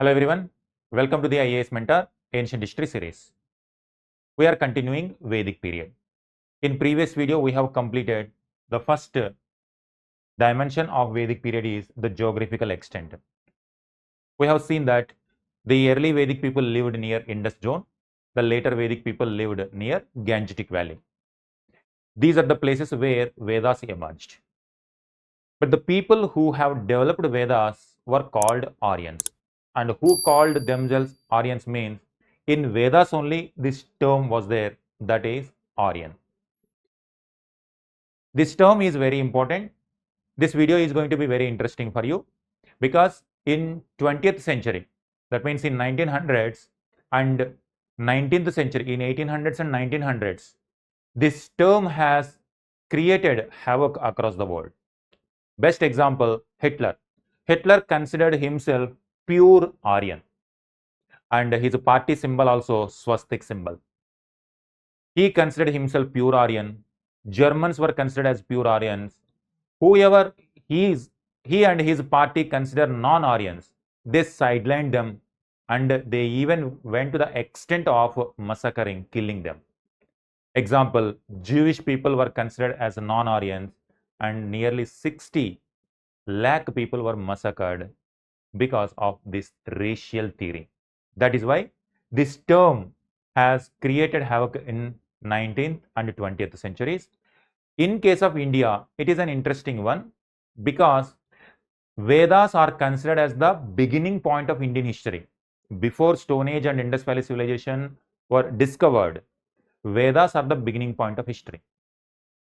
Hello everyone, welcome to the IAS Mentor Ancient History series. We are continuing Vedic period. In previous video, we have completed the first dimension of Vedic period is the geographical extent. We have seen that the early Vedic people lived near Indus zone, the later Vedic people lived near Gangetic Valley. These are the places where Vedas emerged. But the people who have developed Vedas were called Aryans. And who called themselves Aryans means in Vedas only this term was there, that is Aryan. This term is very important. This video is going to be very interesting for you because in 20th century, that means in 1900s and 19th century, in 1800s and 1900s, this term has created havoc across the world. Best example, Hitler. Hitler considered himself pure Aryan and his party symbol also swastik symbol. He considered himself pure Aryan. Germans were considered as pure Aryans. Whoever he and his party considered non-Aryans, they sidelined them and they even went to the extent of massacring, killing them. Example, Jewish people were considered as non-Aryans and nearly 60 lakh people were massacred because of this racial theory. That is why this term has created havoc in 19th and 20th centuries. In case of India, it is an interesting one because Vedas are considered as the beginning point of Indian history. Before Stone Age and Indus Valley Civilization were discovered, Vedas are the beginning point of history.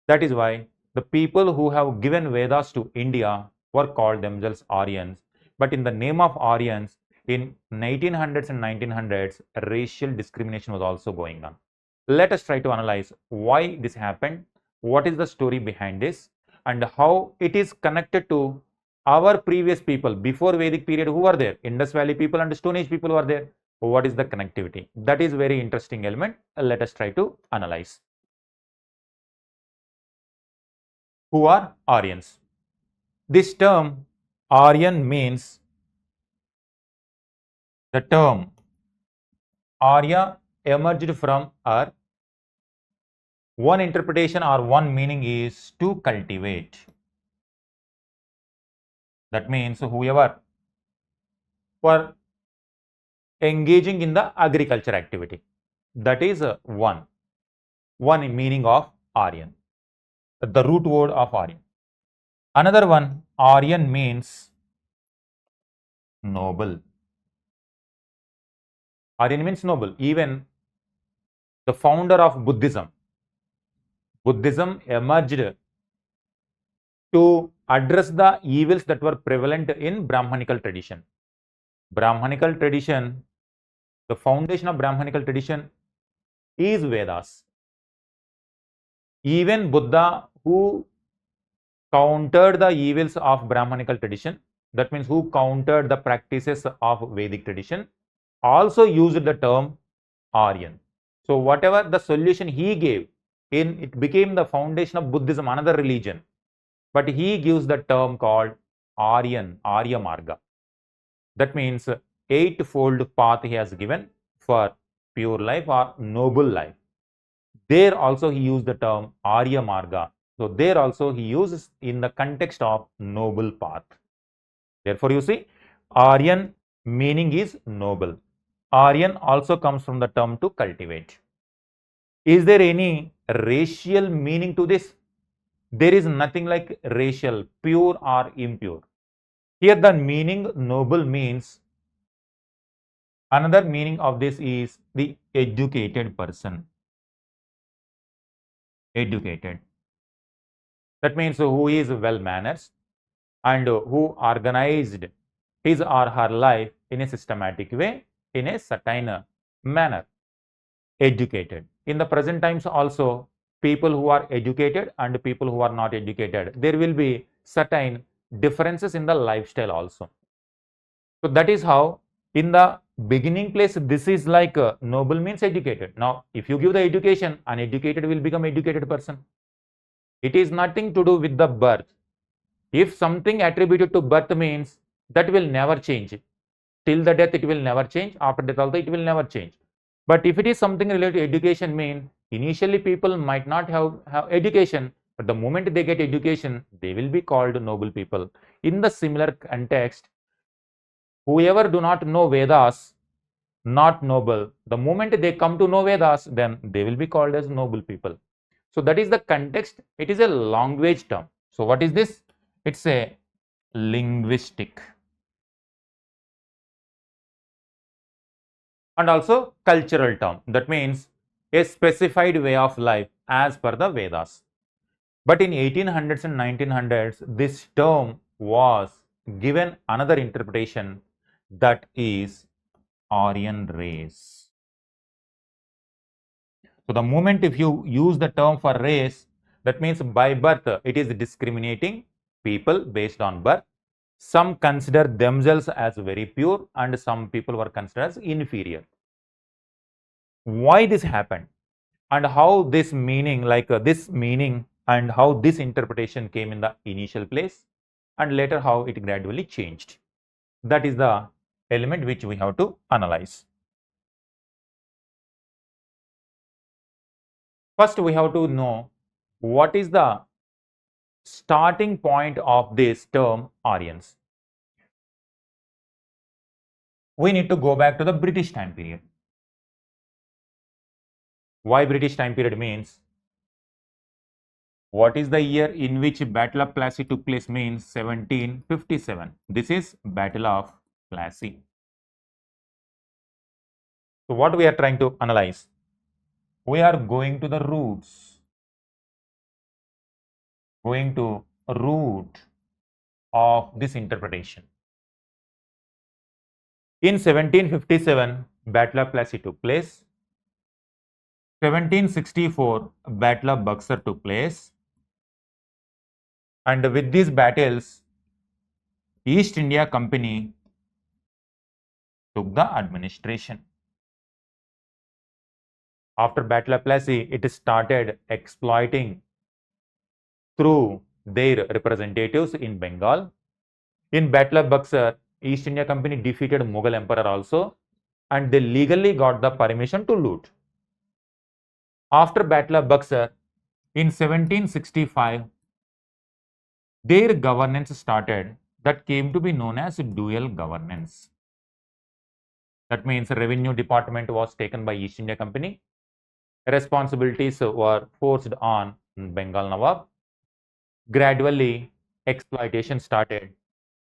That is why the people who have given Vedas to India were called themselves Aryans. But in the name of Aryans, in 1800s and 1900s, racial discrimination was also going on. Let us try to analyze why this happened, what is the story behind this, and how it is connected to our previous people before Vedic period who were there. Indus Valley people and Stone Age people were there. What is the connectivity? That is very interesting element. Let us try to analyze. Who are Aryans? This term Aryan means the term Arya emerged from Earth. One interpretation or one meaning is to cultivate. That means whoever were engaging in the agriculture activity. That is one meaning of Aryan, the root word of Aryan. Another one, Aryan means noble. Aryan means noble. Even the founder of Buddhism emerged to address the evils that were prevalent in Brahmanical tradition. Brahmanical tradition, the foundation of Brahmanical tradition is Vedas. Even Buddha, who countered the evils of Brahmanical tradition, that means who countered the practices of Vedic tradition, also used the term Aryan. So whatever the solution he gave, it became the foundation of Buddhism, another religion. But he gives the term called Aryan, Arya Marga. That means eightfold path he has given for pure life or noble life. There also he used the term Arya Marga. So there also he uses in the context of noble path. Therefore you see, Aryan meaning is noble. Aryan also comes from the term to cultivate. Is there any racial meaning to this? There is nothing like racial, pure or impure. Here the meaning noble means, another meaning of this is the educated person. Educated. That means who is well manners and who organized his or her life in a systematic way, in a certain manner. Educated. In the present times also, people who are educated and people who are not educated, there will be certain differences in the lifestyle also. So that is how in the beginning place, this is like noble means educated. Now, if you give the education, uneducated will become educated person. It is nothing to do with the birth. If something attributed to birth means that will never change. till the death it will never change, after death also it will never change. But if it is something related to education, mean initially people might not have education, but the moment they get education, they will be called noble people. In the similar context, whoever do not know Vedas, not noble. The moment they come to know Vedas, then they will be called as noble people. So that is the context. It is a language term. So what is this? It's a linguistic and also cultural term. That means a specified way of life as per the Vedas. But in 1800s and 1900s, this term was given another interpretation, that is Aryan race. So the moment if you use the term for race, that means by birth it is discriminating people based on birth. Some consider themselves as very pure and some people were considered as inferior. Why this happened and how this meaning, this meaning and how this interpretation came in the initial place and later how it gradually changed. That is the element which we have to analyze. First, we have to know what is the starting point of this term Aryans. We need to go back to the British time period. Why British time period means? What is the year in which Battle of Plassey took place means 1757. This is Battle of Plassey. So what we are trying to analyze? We are going to the roots. Going to root of this interpretation. In 1757, Battle of Plassey took place. 1764, Battle of Buxar took place. And with these battles, East India Company took the administration. After Battle of Plassey, it started exploiting through their representatives in Bengal. In Battle of Buxar, East India Company defeated Mughal Emperor also, and they legally got the permission to loot. After Battle of Buxar, in 1765, their governance started that came to be known as dual governance. That means revenue department was taken by East India Company. Responsibilities were forced on Bengal Nawab. Gradually, exploitation started.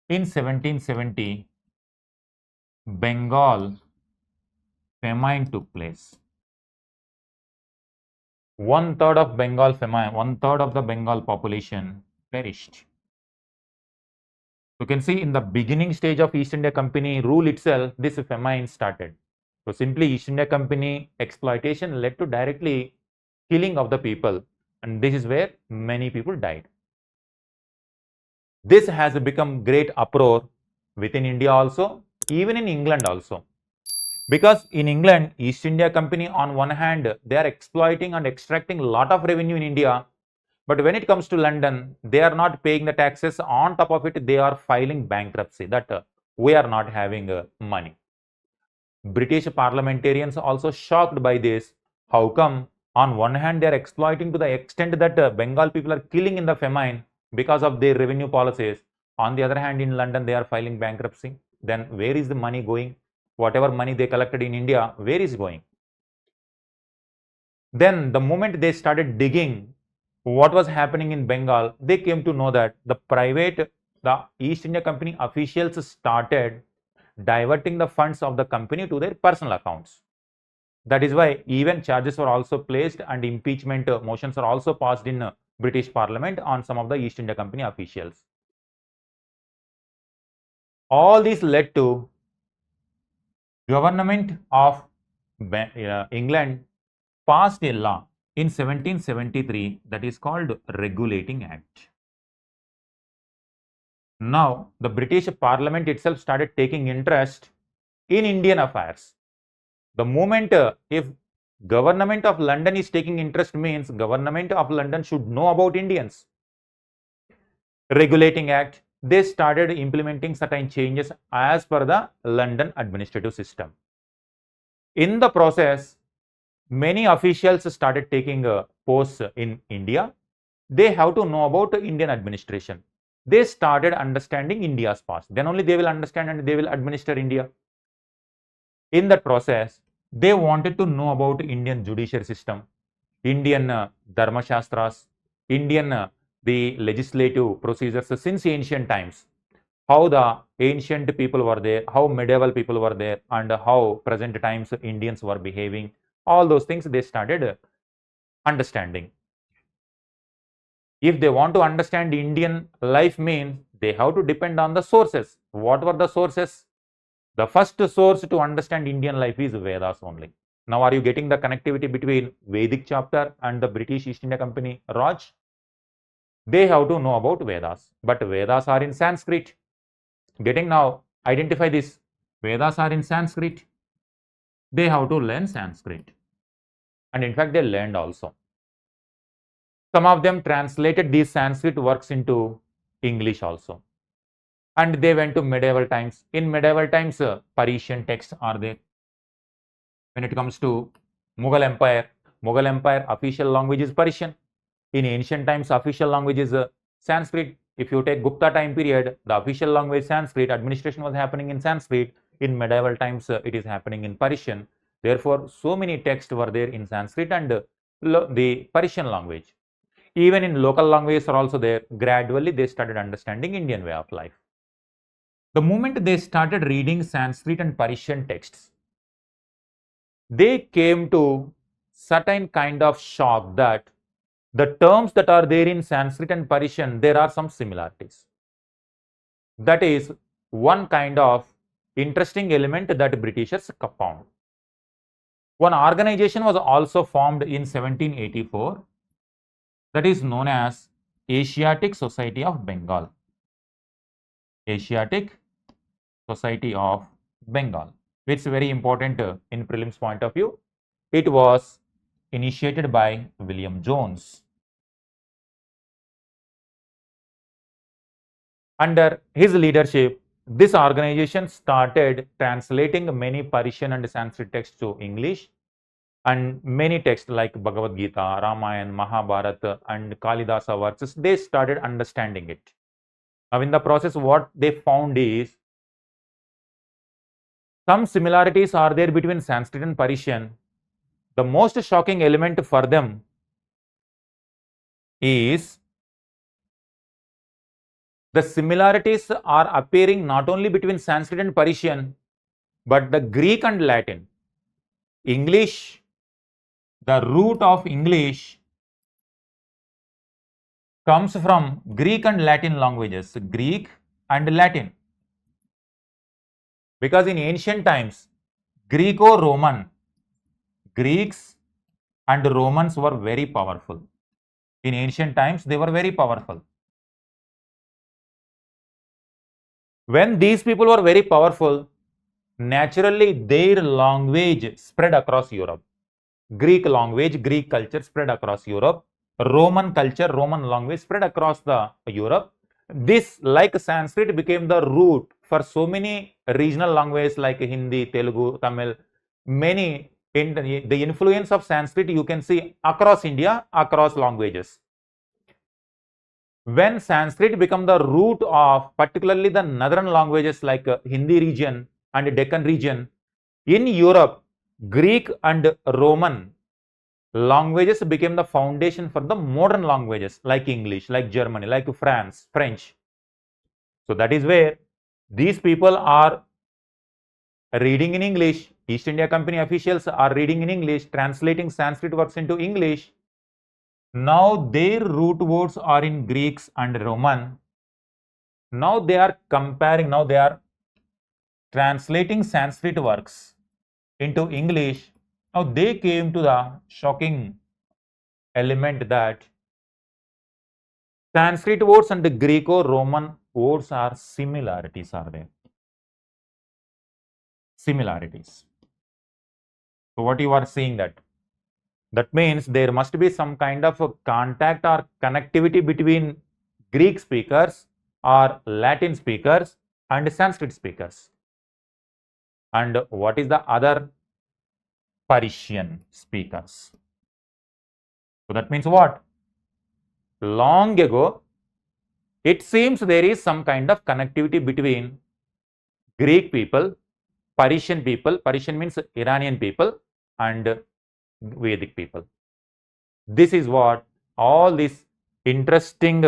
In 1770, Bengal famine took place. One-third of Bengal famine, one-third of the Bengal population perished. You can see in the beginning stage of East India Company rule itself, this famine started. So simply East India Company exploitation led to directly killing of the people, and this is where many people died. This has become great uproar within India also, even in England also. Because in England, East India Company on one hand, they are exploiting and extracting a lot of revenue in India. But when it comes to London, they are not paying the taxes. On top of it, they are filing bankruptcy that we are not having money. British parliamentarians also shocked by this. How come on one hand they are exploiting to the extent that Bengal people are killing in the famine because of their revenue policies. On the other hand, in London, they are filing bankruptcy. Then where is the money going? Whatever money they collected in India, where is going? Then the moment they started digging what was happening in Bengal, they came to know that the East India Company officials started diverting the funds of the company to their personal accounts. That is why even charges were also placed and impeachment motions are also passed in British Parliament on some of the East India Company officials. All this led to government of England passed a law in 1773 that is called Regulating Act. Now, the British Parliament itself started taking interest in Indian affairs. The moment if government of London is taking interest means government of London should know about Indians. Regulating Act, they started implementing certain changes as per the London administrative system. In the process, many officials started taking posts in India. They have to know about Indian administration. They started understanding India's past. Then only they will understand and they will administer India. In that process, they wanted to know about Indian judiciary system, Indian Dharma Shastras, Indian the legislative procedures since ancient times, how the ancient people were there, how medieval people were there, and how present times Indians were behaving. All those things they started understanding. If they want to understand Indian life means they have to depend on the sources. What were the sources? The first source to understand Indian life is Vedas only. Now, are you getting the connectivity between Vedic chapter and the British East India Company, Raj? They have to know about Vedas, but Vedas are in Sanskrit. Getting now, identify this. Vedas are in Sanskrit. They have to learn Sanskrit. And in fact, they learned also. Some of them translated these Sanskrit works into English also. And they went to medieval times. In medieval times, Persian texts are there. When it comes to Mughal Empire official language is Persian. In ancient times, official language is Sanskrit. If you take Gupta time period, the official language Sanskrit, administration was happening in Sanskrit. In medieval times, it is happening in Persian. Therefore, so many texts were there in Sanskrit and the Persian language. Even in local languages are also there. Gradually, they started understanding Indian way of life. The moment they started reading Sanskrit and Persian texts, they came to certain kind of shock that the terms that are there in Sanskrit and Persian, there are some similarities. That is one kind of interesting element that Britishers found. One organization was also formed in 1784 that is known as Asiatic Society of Bengal. Asiatic Society of Bengal. It's very important in prelims point of view. It was initiated by William Jones. Under his leadership, this organization started translating many Persian and Sanskrit texts to English, and many texts like Bhagavad Gita, Ramayana, Mahabharata, and Kalidasa works, they started understanding it. Now, in the process, what they found is some similarities are there between Sanskrit and Persian. The most shocking element for them is the similarities are appearing not only between Sanskrit and Persian, but the Greek and Latin. English, the root of English comes from Greek and Latin languages, Greek and Latin. Because in ancient times, Greco-Roman, Greeks and Romans were very powerful. In ancient times, they were very powerful. When these people were very powerful, naturally their language spread across Europe. Greek language, Greek culture spread across Europe. Roman culture, Roman language spread across the Europe. This, like Sanskrit, became the root for so many regional languages like Hindi, Telugu, Tamil. Many, in the influence of Sanskrit you can see across India, across languages. When Sanskrit became the root of particularly the northern languages like Hindi region and Deccan region, in Europe, Greek and Roman languages became the foundation for the modern languages like English, like Germany, like France, French. So that is where these people are reading in English. East India Company officials are reading in English, translating Sanskrit works into English. Now their root words are in Greeks and Roman. Now they are comparing, now they are translating Sanskrit works into English. Now they came to the shocking element that Sanskrit words and the Greco-Roman words are similarities are there. Similarities. So what you are seeing that means there must be some kind of a contact or connectivity between Greek speakers are Latin speakers and Sanskrit speakers. And what is the other? Persian speakers. So that means what? Long ago, it seems there is some kind of connectivity between Greek people, Persian people, Persian means Iranian people, and Vedic people. This is what all this interesting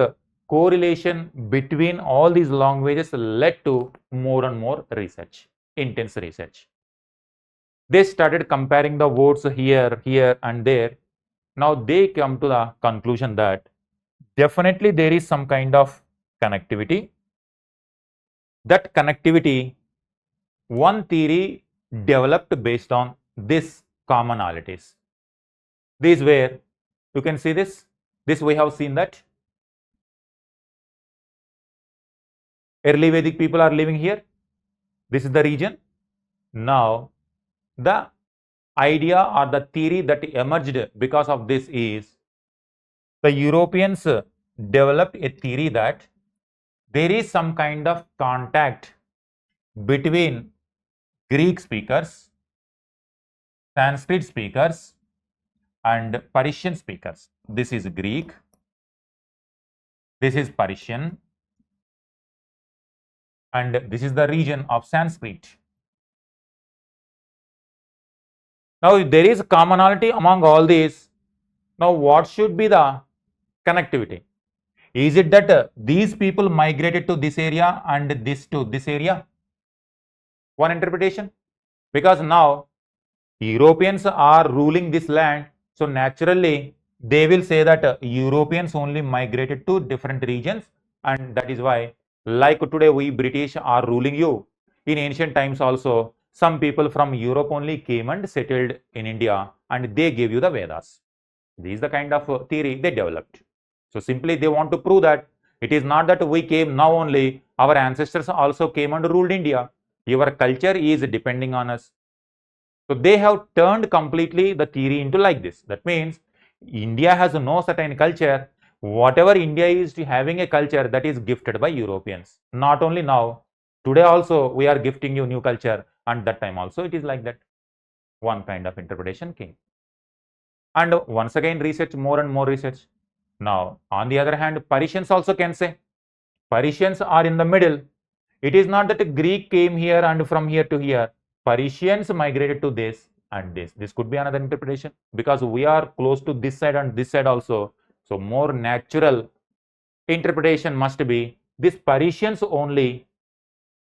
correlation between all these languages led to more and more research, intense research. They started comparing the words here, here and there. Now they come to the conclusion that definitely there is some kind of connectivity. That connectivity, one theory developed based on this commonalities. These were, you can see this we have seen that early Vedic people are living here. This is the region. Now the idea or the theory that emerged because of this is the Europeans developed a theory that there is some kind of contact between Greek speakers, Sanskrit speakers and Persian speakers. This is Greek, this is Persian, and this is the region of Sanskrit. Now there is a commonality among all these. Now what should be the connectivity? Is it that these people migrated to this area and this to this area? One interpretation. Because now Europeans are ruling this land, so naturally they will say that Europeans only migrated to different regions, and that is why, like today we British are ruling you, in ancient times also some people from Europe only came and settled in India and they gave you the Vedas. This is the kind of theory they developed. So simply they want to prove that it is not that we came now only, our ancestors also came and ruled India. Your culture is depending on us. So they have turned completely the theory into like this. That means India has no certain culture. Whatever India is having a culture, that is gifted by Europeans. Not only now, today also we are gifting you new culture, and that time also it is like that. One kind of interpretation came. And once again research, more and more research. Now on the other hand, Persians also can say. Persians are in the middle. It is not that Greek came here and from here to here. Persians migrated to this and this. This could be another interpretation, because we are close to this side and this side also. So more natural interpretation must be this Persians only.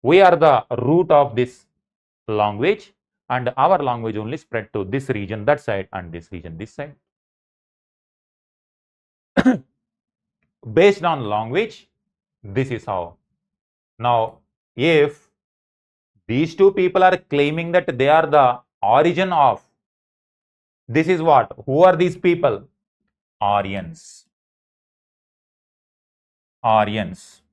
We are the root of this language, and our language only spread to this region, that side, and this region, this side. Based on language, this is how. Now, if these two people are claiming that they are the origin of, this is what? Who are these people? Aryans. Aryans.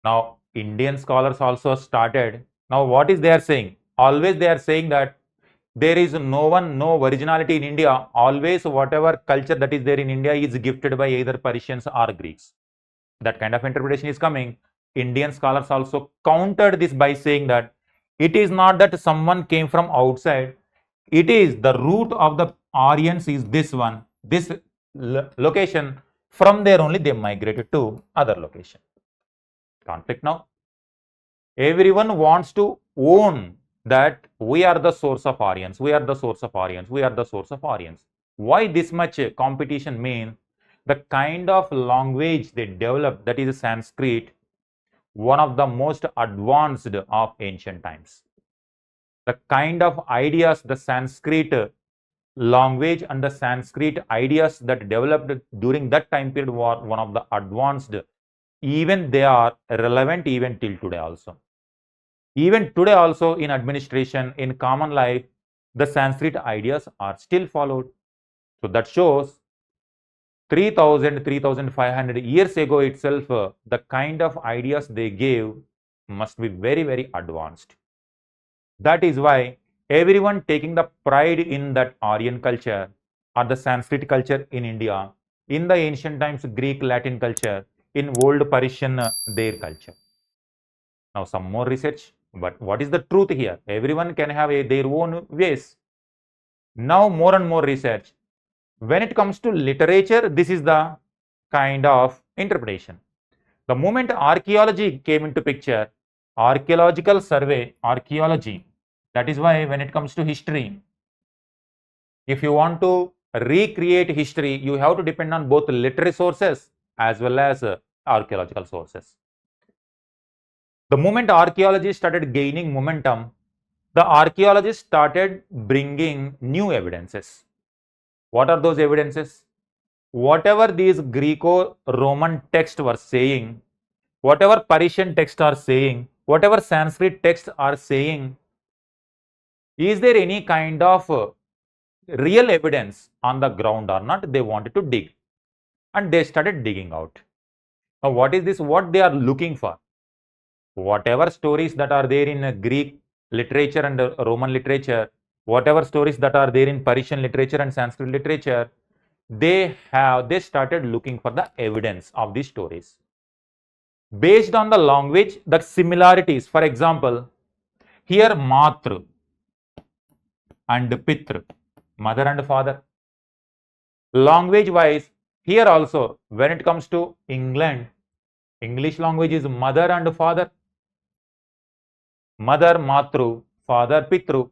Now, Indian scholars also started. Now, what is they are saying? Always they are saying that there is no originality in India. Always whatever culture that is there in India is gifted by either Persians or Greeks. That kind of interpretation is coming. Indian scholars also countered this by saying that it is not that someone came from outside. It is the root of the Aryans is this one, this location. From there only they migrated to other location. Conflict now. Everyone wants to own that we are the source of Aryans, we are the source of Aryans, we are the source of Aryans. Why this much competition means? The kind of language they developed, that is Sanskrit, one of the most advanced of ancient times. The kind of ideas the Sanskrit language and the Sanskrit ideas that developed during that time period were one of the advanced. Even they are relevant even till today also. Even today also in administration, in common life, the Sanskrit ideas are still followed. So that shows 3000, 3500 years ago itself, the kind of ideas they gave must be very, very advanced. That is why everyone taking the pride in that Aryan culture or the Sanskrit culture in India, in the ancient times, Greek, Latin culture, in old Persian their culture. Now some more research, but what is the truth here? Everyone can have their own ways. Now more and more research. When it comes to literature, this is the kind of interpretation. The moment archaeology came into picture, archaeological survey, archaeology, that is why when it comes to history, if you want to recreate history, you have to depend on both literary sources as well as archaeological sources. The moment archaeology started gaining momentum, the archaeologists started bringing new evidences. What are those evidences? Whatever these Greco-Roman texts were saying, whatever Persian texts are saying, whatever Sanskrit texts are saying, is there any kind of real evidence on the ground or not? They wanted to dig, and they started digging out. Now, what is this? What they are looking for? Whatever stories that are there in Greek literature and Roman literature, whatever stories that are there in Persian literature and Sanskrit literature, they started looking for the evidence of these stories. Based on the language, the similarities, for example, here Matru and Pitru, mother and father. Language wise, here also, when it comes to England, English language is mother and father. Mother Matru, father Pitru.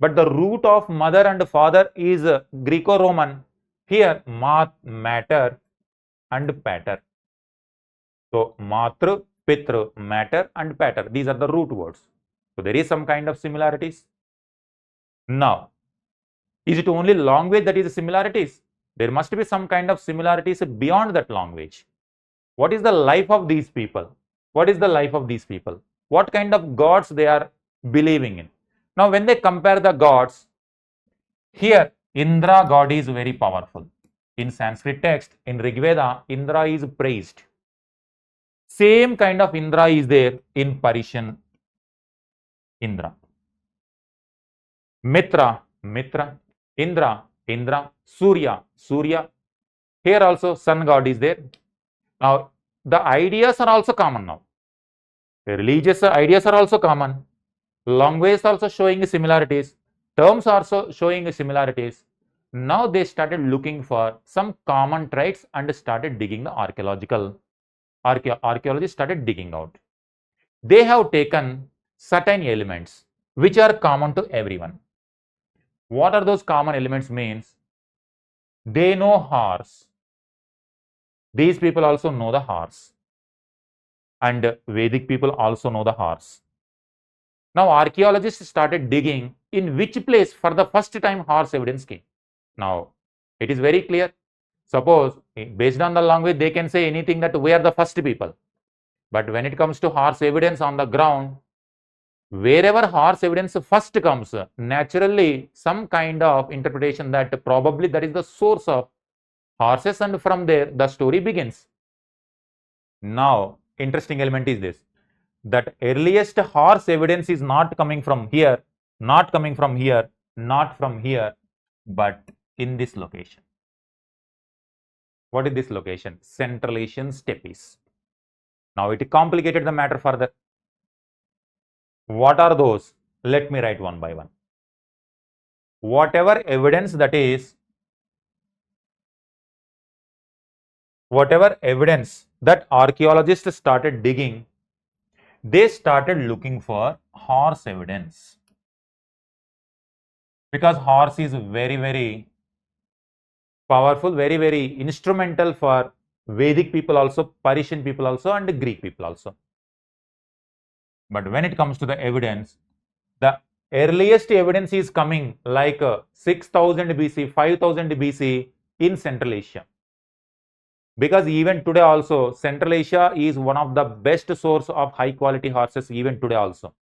But the root of mother and father is Greco-Roman. Here, matter and pater. So, matru, pitru, matter and pater. These are the root words. So, there is some kind of similarities. Now, is it only language that is similarities? There must be some kind of similarities beyond that language. What is the life of these people? What is the life of these people? What kind of gods they are believing in? Now, when they compare the gods, here Indra god is very powerful. In Sanskrit text, in Rig Veda, Indra is praised. Same kind of Indra is there in Persian Indra. Mitra, Mitra. Indra, Indra. Surya, Surya. Here also sun god is there. Now, the ideas are also common now. The religious ideas are also common. Language also showing similarities. Terms are also showing similarities. Now they started looking for some common traits and started digging the archaeologists started digging out. They have taken certain elements which are common to everyone. What are those common elements means? They know horse. These people also know the horse. And Vedic people also know the horse. Now archaeologists started digging in which place for the first time horse evidence came. Now it is very clear. Suppose based on the language they can say anything that we are the first people. But when it comes to horse evidence on the ground, wherever horse evidence first comes, naturally some kind of interpretation that probably that is the source of horses, and from there the story begins. Now interesting element is this, that earliest horse evidence is not coming from here, not coming from here, not from here, but in this location. What is this location? Central Asian steppes. Now it complicated the matter further. What are those? Let me write one by one. Whatever evidence that archaeologists started digging, they started looking for horse evidence, because horse is very, very powerful, very, very instrumental for Vedic people also, Persian people also, and Greek people also. But when it comes to the evidence, the earliest evidence is coming like 6000 BC, 5000 BC in Central Asia. Because even today also, Central Asia is one of the best source of high quality horses even today also.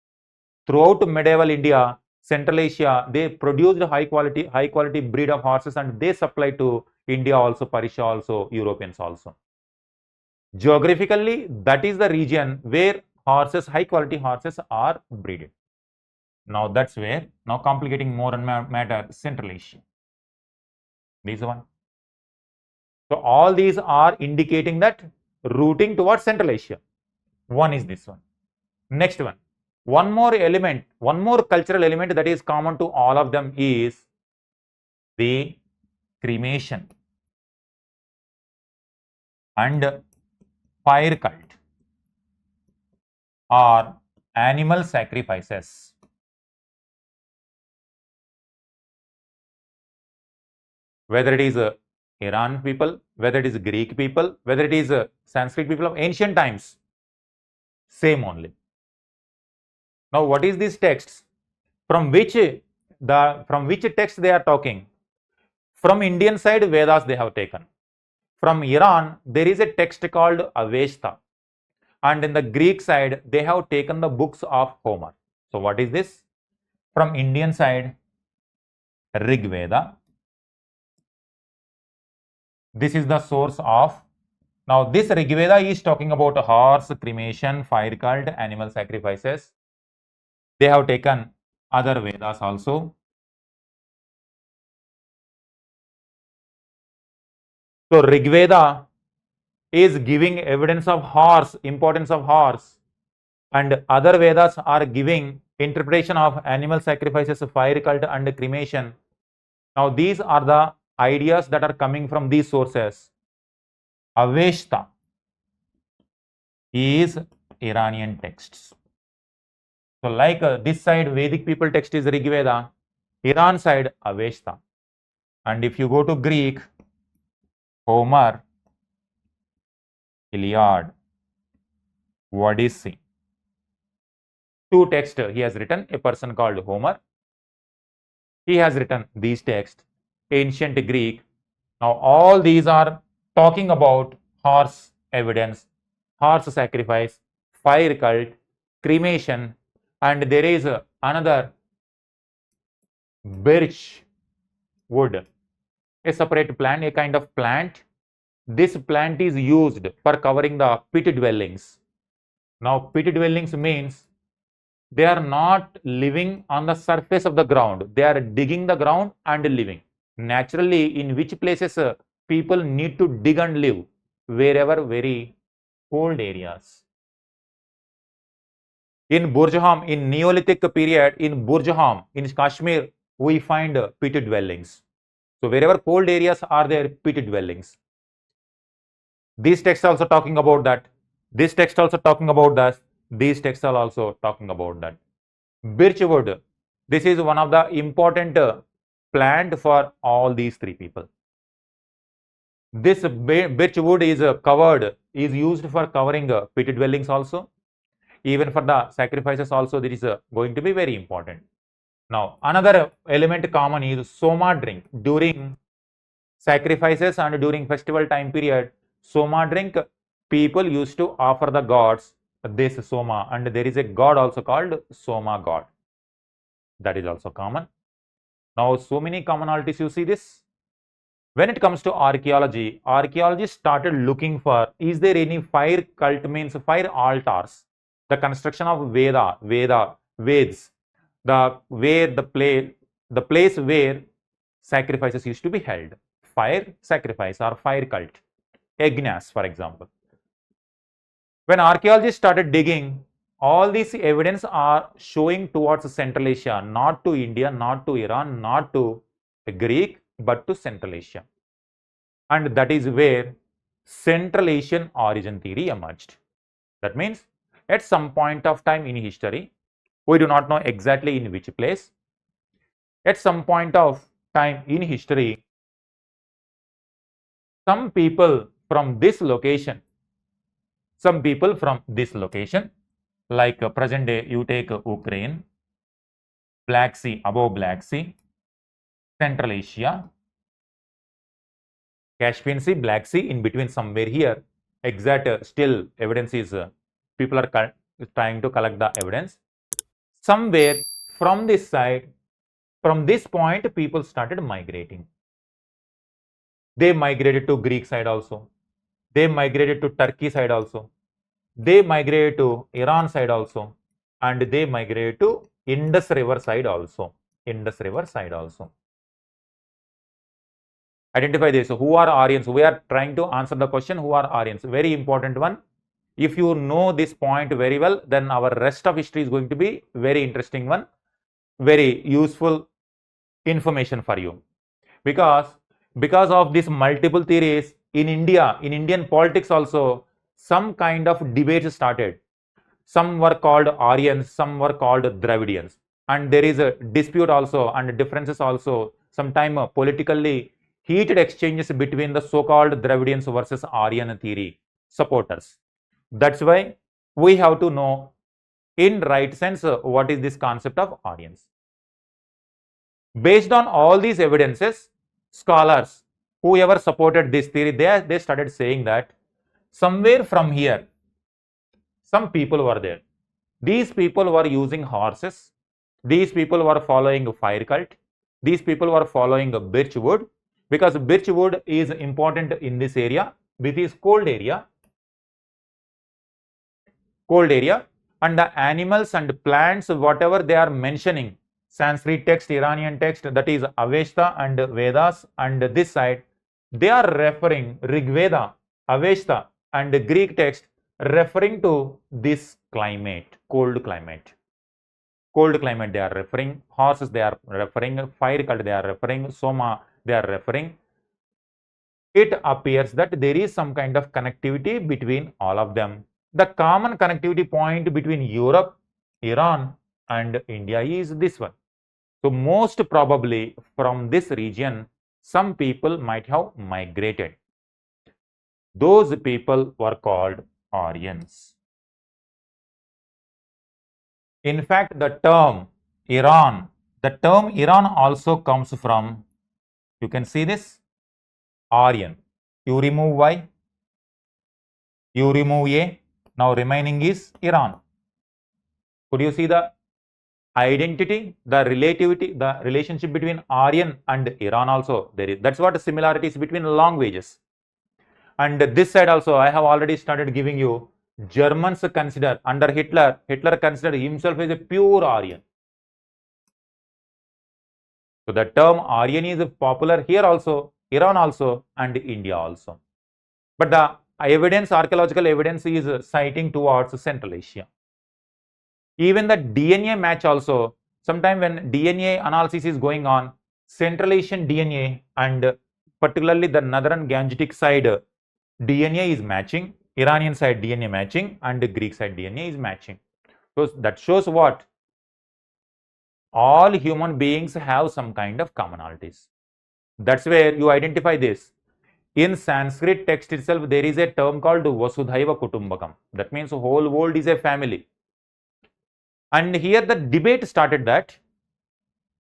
Throughout medieval India, Central Asia, they produced high quality breed of horses, and they supply to India also, Persia also, Europeans also. Geographically, that is the region where horses, high quality horses are breeded. Now that's where, now complicating more and matter, Central Asia. This one. So all these are indicating that routing towards Central Asia. One is this one. Next one. One more element, one more cultural element that is common to all of them is the cremation and fire cult or animal sacrifices. Whether it is Iran people, whether it is Greek people, whether it is Sanskrit people of ancient times, same only. Now, what is these texts? From which text they are talking? From Indian side, Vedas they have taken. From Iran, there is a text called Avesta, and in the Greek side, they have taken the books of Homer. So, what is this? From Indian side, Rig Veda. This is the source of. Now, this Rig Veda is talking about horse cremation, fire cult, animal sacrifices. They have taken other Vedas also. So, Rig Veda is giving evidence of horse, importance of horse, and other Vedas are giving interpretation of animal sacrifices, fire cult and cremation. Now, these are the ideas that are coming from these sources. Avesta is Iranian texts. So, like this side Vedic people text is Rig Veda, Iran side Avesta. And if you go to Greek, Homer, Iliad, Odyssey. Two texts he has written, a person called Homer. He has written these texts, ancient Greek. Now, all these are talking about horse evidence, horse sacrifice, fire cult, cremation, and there is another birch wood, a separate plant, a kind of plant. This plant is used for covering the pit dwellings. Now, pit dwellings means they are not living on the surface of the ground. They are digging the ground and living. Naturally, in which places people need to dig and live? Wherever very cold areas. In Burjaham, in Neolithic period, in Burjaham, in Kashmir, we find pit dwellings. So, wherever cold areas are there, pit dwellings. These texts are also talking about that. This text also talking about that. These texts are also talking about that. Birchwood. This is one of the important plant for all these three people. This birchwood is covered, is used for covering pit dwellings also. Even for the sacrifices also, this is going to be very important. Now, another element common is soma drink. During sacrifices and during festival time period, soma drink, people used to offer the gods this soma, and there is a god also called Soma god. That is also common. Now, so many commonalities you see this. When it comes to archaeology, archaeologists started looking for, is there any fire cult, means fire altars, the construction of Veds, the place where sacrifices used to be held, fire sacrifice or fire cult, yajnas for example. When archaeologists started digging, all these evidence are showing towards Central Asia, not to India, not to Iran, not to Greek, but to Central Asia. And that is where Central Asian origin theory emerged. That means at some point of time in history, we do not know exactly in which place, at some point of time in history, some people from this location, like present day, you take Ukraine, Black Sea, above Black Sea, Central Asia, Caspian Sea, Black Sea, in between somewhere here, exact still evidence is, people are trying to collect the evidence. Somewhere from this side, from this point, people started migrating. They migrated to Greek side also. They migrated to Turkey side also. They migrated to Iran side also. And they migrated to Indus River side also. Identify this. Who are Aryans? We are trying to answer the question, who are Aryans? Very important one. If you know this point very well, then our rest of history is going to be very interesting one, very useful information for you. Because of these multiple theories in India, in Indian politics also, some kind of debates started. Some were called Aryans, some were called Dravidians, and there is a dispute also and differences also. Sometime politically heated exchanges between the so-called Dravidians versus Aryan theory supporters. That's why we have to know in right sense what is this concept of Aryans. Based on all these evidences, scholars, whoever supported this theory, they started saying that somewhere from here, some people were there. These people were using horses. These people were following fire cult. These people were following birch wood, because birch wood is important in this area, which is cold area, and the animals and plants, whatever they are mentioning, Sanskrit text, Iranian text, that is Avesta and Vedas, and this side, they are referring Rig Veda, Avesta, and Greek text referring to this climate, cold climate. Cold climate they are referring, horses they are referring, fire cult they are referring, Soma they are referring. It appears that there is some kind of connectivity between all of them. The common connectivity point between Europe, Iran, and India is this one. So most probably from this region, some people might have migrated. Those people were called Aryans. In fact, the term Iran also comes from, you can see this, Aryan. You remove Y, you remove A, now remaining is Iran. Could you see the identity, the relativity, the relationship between Aryan and Iran also there is. That's what similarities between languages. And this side also, I have already started giving you, Germans consider, under Hitler considered himself as a pure Aryan. So the term Aryan is popular here also, Iran also, and India also. But the evidence, archaeological evidence is citing towards Central Asia. Even the DNA match also, sometime when DNA analysis is going on, Central Asian DNA and particularly the northern Gangetic side DNA is matching, Iranian side DNA matching, and the Greek side DNA is matching. So that shows what? All human beings have some kind of commonalities. That's where you identify this. In Sanskrit text itself, there is a term called Vasudhaiva Kutumbakam. That means the whole world is a family. And here the debate started that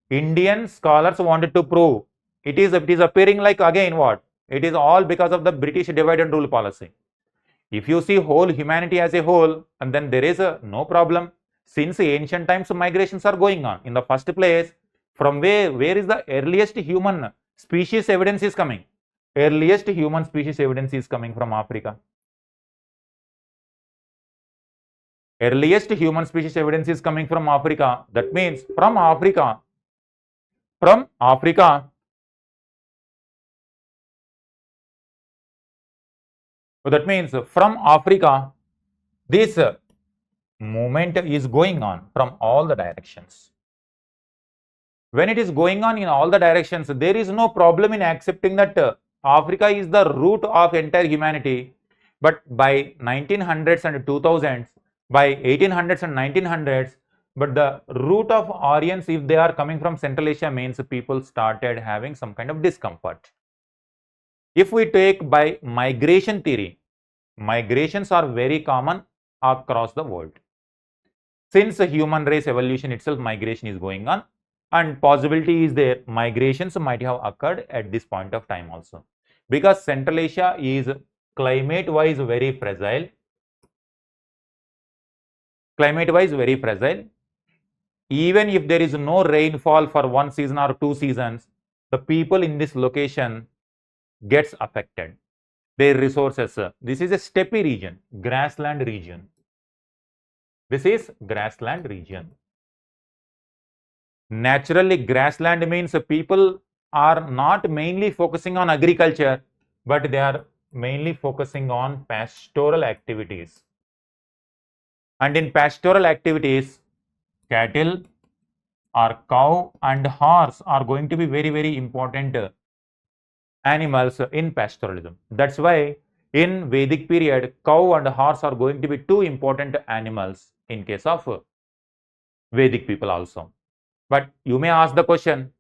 Indian scholars wanted to prove it is appearing like again what? It is all because of the British divide and rule policy. If you see whole humanity as a whole, and then there is no problem. Since ancient times migrations are going on. In the first place, from where is the earliest human species evidence is coming? Earliest human species evidence is coming from Africa. Earliest human species evidence is coming from Africa. That means from Africa. So that means from Africa, this movement is going on from all the directions. When it is going on in all the directions, there is no problem in accepting that Africa is the root of entire humanity. But by 1900s and 2000s, by 1800s and 1900s, but the root of Aryans, if they are coming from Central Asia, means people started having some kind of discomfort. If we take by migration theory, migrations are very common across the world. Since the human race evolution itself, migration is going on, and possibility is there, migrations might have occurred at this point of time also. Because Central Asia is climate-wise very fragile. Even if there is no rainfall for one season or 2 seasons, the people in this location gets affected. Their resources, this is a steppe region, grassland region. This is grassland region. Naturally, grassland means people are not mainly focusing on agriculture, but they are mainly focusing on pastoral activities. And in pastoral activities, cattle or cow and horse are going to be very, very important animals in pastoralism. That's why in Vedic period, cow and horse are going to be two important animals in case of Vedic people also. But you may ask the question,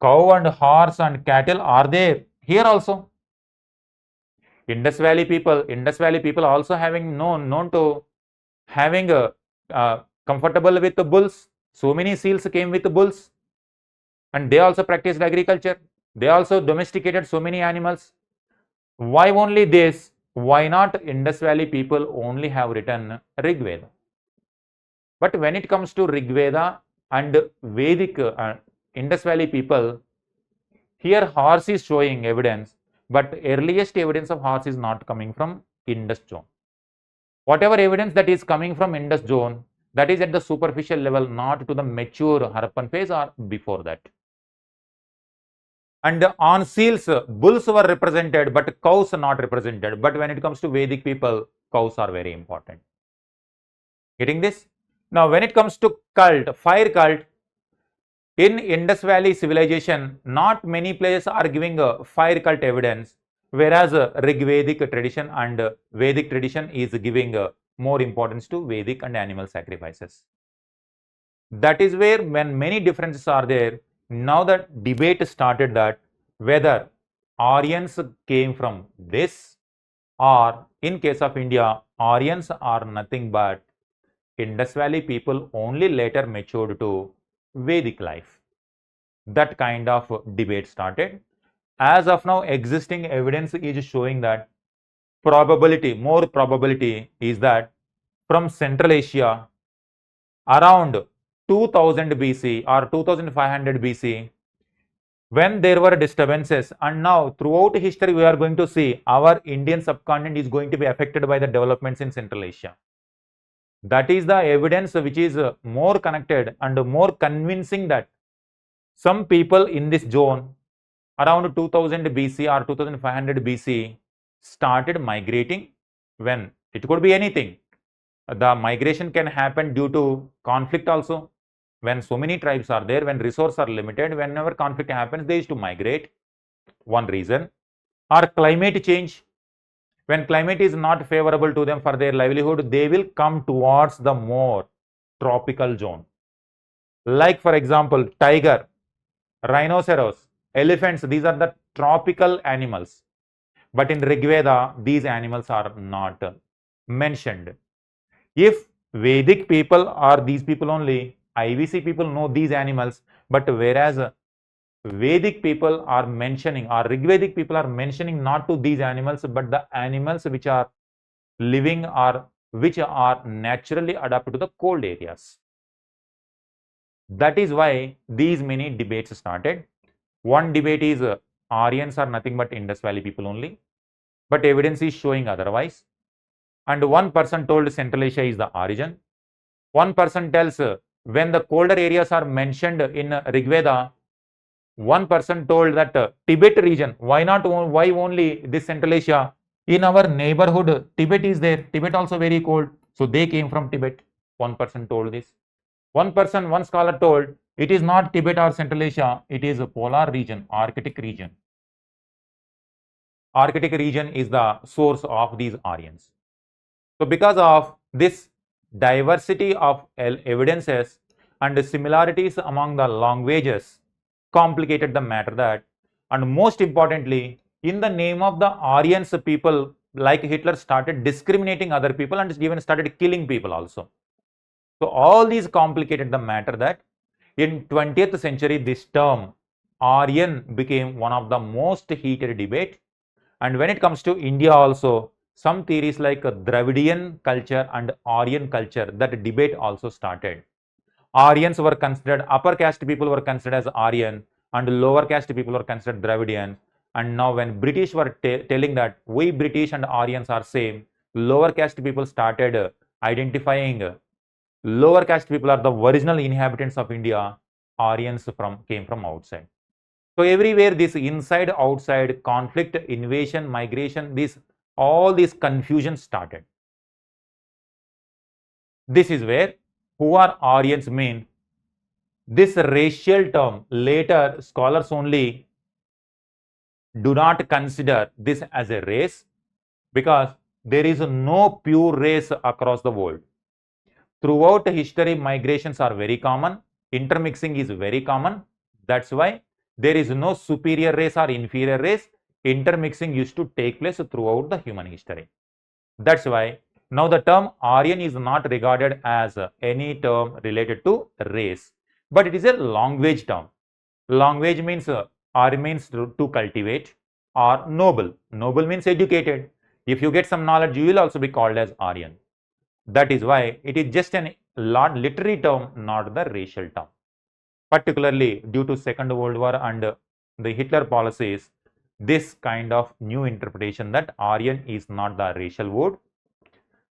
cow and horse and cattle are there here also? Indus Valley people also having known to having comfortable with the bulls. So many seals came with the bulls, and they also practiced agriculture. They also domesticated so many animals. Why only this? Why not Indus Valley people only have written Rig Veda? But when it comes to Rig Veda and Vedic Indus Valley people, here horse is showing evidence, but earliest evidence of horse is not coming from Indus zone. Whatever evidence that is coming from Indus zone, that is at the superficial level, not to the mature Harappan phase or before that. And on seals, bulls were represented, but cows are not represented. But when it comes to Vedic people, cows are very important. Getting this? Now, when it comes to cult, fire cult, in Indus Valley Civilization, not many places are giving a fire cult evidence, whereas Rigvedic tradition and Vedic tradition is giving more importance to Vedic and animal sacrifices. That is where when many differences are there, now the debate started that whether Aryans came from this, or in case of India, Aryans are nothing but Indus Valley people only later matured to Vedic life. That kind of debate started. As of now, existing evidence is showing that more probability is that from Central Asia around 2000 BC or 2500 BC, when there were disturbances, and now throughout history we are going to see our Indian subcontinent is going to be affected by the developments in Central Asia. That is the evidence which is more connected and more convincing that some people in this zone around 2000 BC or 2500 BC started migrating. When it could be anything. The migration can happen due to conflict also. When so many tribes are there, when resources are limited, whenever conflict happens, they used to migrate. One reason. Or climate change. When climate is not favorable to them for their livelihood, they will come towards the more tropical zone. Like for example, tiger, rhinoceros, elephants, these are the tropical animals. But in Rig Veda, these animals are not mentioned. If Vedic people or these people only, IVC people know these animals, but whereas Vedic people are mentioning, or Rigvedic people are mentioning not to these animals, but the animals which are living or which are naturally adapted to the cold areas. That is why these many debates started. One debate is Aryans are nothing but Indus Valley people only, but evidence is showing otherwise. And one person told Central Asia is the origin. One person tells when the colder areas are mentioned in Rigveda, one person told that Tibet region, why only this Central Asia? In our neighborhood, Tibet is there. Tibet also very cold. So they came from Tibet. One person told this. One scholar told it is not Tibet or Central Asia, it is a polar region, Arctic region. Arctic region is the source of these Aryans. So because of this diversity of evidences and similarities among the languages complicated the matter that, and most importantly, in the name of the Aryans, people like Hitler started discriminating other people and even started killing people also. So all these complicated the matter that in 20th century, this term Aryan became one of the most heated debate. And when it comes to India also, some theories like Dravidian culture and Aryan culture, that debate also started. Aryans were considered, upper caste people were considered as Aryan, and lower caste people were considered Dravidian. And now when British were telling that we British and Aryans are same, lower caste people started identifying lower caste people are the original inhabitants of India. Aryans came from outside. So everywhere this inside, outside, conflict, invasion, migration, all these confusion started. This is where who are Aryans mean. This racial term, later scholars only do not consider this as a race because there is no pure race across the world. Throughout history, migrations are very common. Intermixing is very common. That's why there is no superior race or inferior race. Intermixing used to take place throughout the human history. That's why now the term Aryan is not regarded as any term related to race, but it is a language term. Language means Aryan means to cultivate, or noble. Noble means educated. If you get some knowledge, you will also be called as Aryan. That is why it is just an literary term, not the racial term. Particularly due to Second World War and the Hitler policies, this kind of new interpretation that Aryan is not the racial word.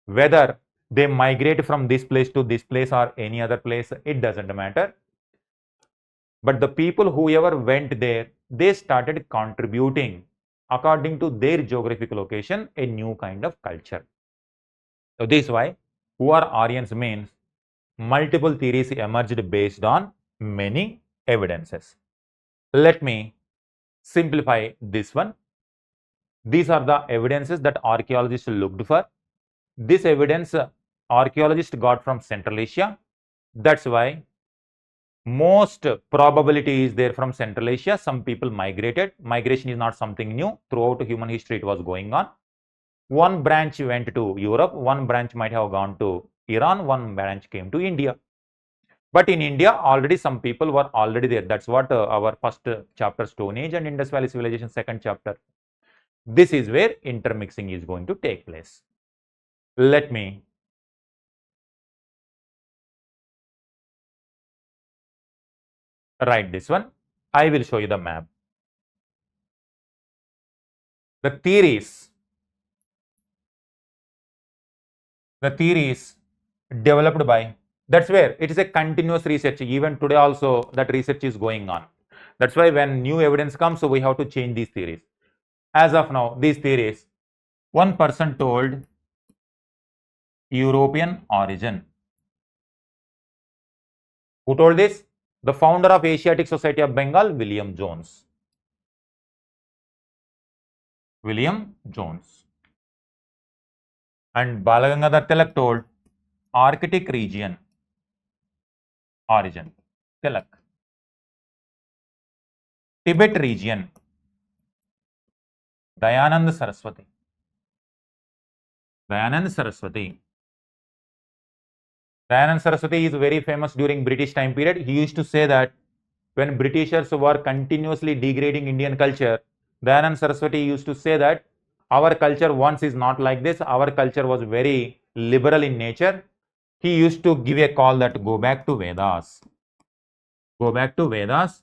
Whether they migrate from this place to this place or any other place, it doesn't matter. But the people whoever went there, they started contributing according to their geographical location a new kind of culture. So this is why who are Aryans means multiple theories emerged based on many evidences. Let me simplify this one. These are the evidences that archaeologists looked for. This evidence archaeologists got from Central Asia. That's why most probability is there from Central Asia. Some people migrated. Migration is not something new. Throughout human history, it was going on. One branch went to Europe. One branch might have gone to Iran. One branch came to India. But in India, already some people were already there. That's what our first chapter, Stone Age and Indus Valley Civilization, second chapter. This is where intermixing is going to take place. Let me write this one. I will show you the map. The theories developed by, that's where it is a continuous research. Even today also that research is going on. That's why when new evidence comes, so we have to change these theories. As of now, these theories, one person told European origin. Who told this? The founder of Asiatic Society of Bengal, William Jones. William Jones. And Balagangadhar Tilak told Arctic region origin. Tilak. Tibet region. Dayanand Saraswati. Dayanand Saraswati. Dayanand Saraswati is very famous during British time period. He used to say that when Britishers were continuously degrading Indian culture, Dayanand Saraswati used to say that our culture once is not like this. Our culture was very liberal in nature. He used to give a call that go back to Vedas. Go back to Vedas,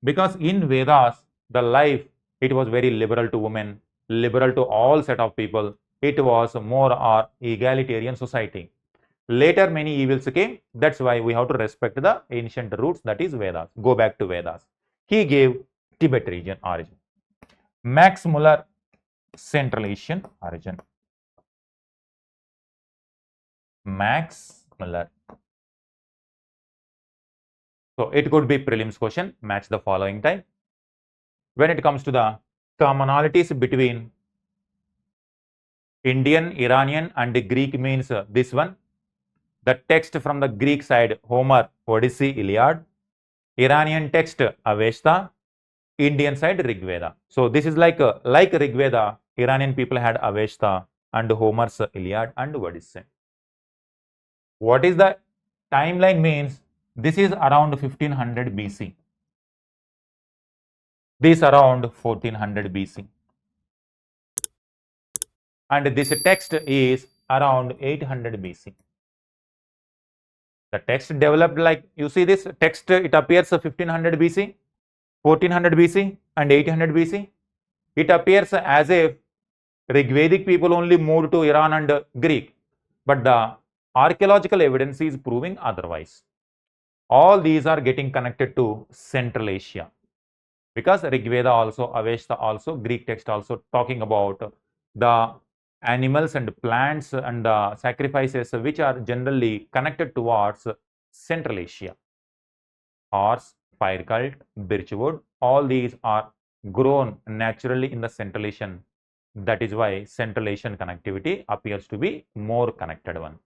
because in Vedas, the life, it was very liberal to women, liberal to all set of people. It was more or egalitarian society. Later, many evils came. That's why we have to respect the ancient roots, that is Vedas. Go back to Vedas. He gave Tibet region origin. Max Muller, Central Asian origin. Max Muller. So it could be prelims question, match the following type. When it comes to the commonalities between Indian, Iranian and Greek means this one. The text from the Greek side, Homer, Odyssey, Iliad. Iranian text, Avesta. Indian side, Rig Veda. So this is like Rig Veda, Iranian people had Avesta and Homer's Iliad and Odyssey. What is the timeline means? This is around 1500 BC. This around 1400 BC. And this text is around 800 BC. The text developed like, you see this text, it appears 1500 BC, 1400 BC and 800 BC. It appears as if Rigvedic people only moved to Iran and Greek, but the archaeological evidence is proving otherwise. All these are getting connected to Central Asia. because Rig Veda also, Avesta also, Greek text also talking about the animals and plants and the sacrifices which are generally connected towards Central Asia. Horse, fire cult, birchwood, all these are grown naturally in the Central Asian. That is why Central Asian connectivity appears to be more connected one.